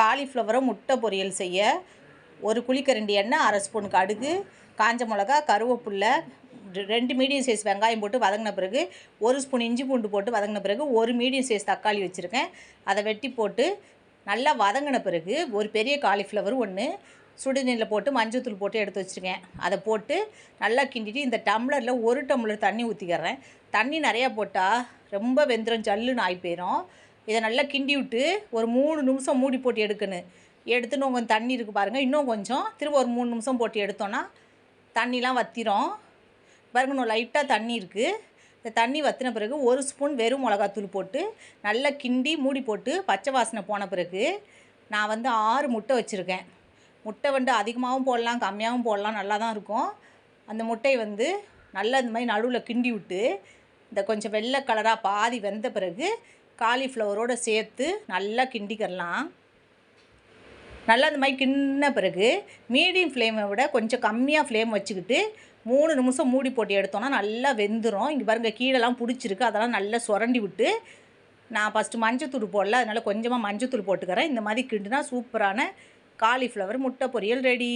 காலிஃப்ளவரை முட்டை பொரியல் செய்ய ஒரு குழிக்கரண்டி எண்ணெய், அரை ஸ்பூன் கடுகு, காஞ்ச மிளகா, கருவேப்பில்லை, 2 மீடியம் சைஸ் வெங்காயம் போட்டு வதங்கின பிறகு 1 ஸ்பூன் இஞ்சி பூண்டு போட்டு வதங்கின பிறகு 1 மீடியம் சைஸ் தக்காளி வச்சுருக்கேன். அதை வெட்டி போட்டு நல்லா வதங்கின பிறகு ஒரு பெரிய காலிஃப்ளவர் ஒன்று சுடுநீரில் போட்டு மஞ்சத்தூள் போட்டு எடுத்து வச்சுருக்கேன். அதை போட்டு நல்லா கிண்டிட்டு இந்த டம்ளரில் 1 டம்ளர் தண்ணி ஊற்றிக்கிறேன். தண்ணி நிறையா போட்டால் ரொம்ப வெந்துடும், ஜல்லுன்னு ஆகி போயிடும். இதை நல்லா கிண்டி விட்டு ஒரு 3 நிமிஷம் மூடி போட்டு எடுக்கணும். எடுத்துன்னு கொஞ்சம் தண்ணி இருக்குது பாருங்கள், இன்னும் கொஞ்சம் திரும்ப ஒரு 3 நிமிஷம் போட்டு எடுத்தோன்னா தண்ணிலாம் வற்றிடும். பாருங்க, இன்னும் லைட்டாக தண்ணி இருக்குது. இந்த தண்ணி வற்றின பிறகு 1 ஸ்பூன் வெறும் மிளகாத்தூள் போட்டு நல்லா கிண்டி மூடி போட்டு பச்சை வாசனை போன பிறகு நான் வந்து 6 முட்டை வச்சுருக்கேன். முட்டை வந்து அதிகமாகவும் போடலாம், கம்மியாகவும் போடலாம், நல்லா தான் இருக்கும். அந்த முட்டையை வந்து நல்லா இந்த மாதிரி நடுவில் கிண்டி விட்டு இந்த கொஞ்சம் வெள்ளை கலராக பாதி வெந்த பிறகு காலிஃப்ளவரோடு சேர்த்து நல்லா கிண்டிக்கிறலாம். நல்லா இந்த மாதிரி கிண்டின பிறகு மீடியம் ஃப்ளேமை விட கொஞ்சம் கம்மியாக ஃப்ளேம் வச்சுக்கிட்டு 3 நிமிஷம் மூடி போட்டு எடுத்தோன்னா நல்லா வெந்துடும். இங்கே பாருங்கள், கீழெல்லாம் பிடிச்சிருக்கு, அதெல்லாம் நல்லா சுரண்டி விட்டு நான் ஃபஸ்ட்டு மஞ்சத்தூள் போடல, அதனால் கொஞ்சமாக மஞ்சத்தூள் போட்டுக்கிறேன். இந்த மாதிரி கிண்டுனா சூப்பரான காலிஃப்ளவர் முட்டை பொரியல் ரெடி.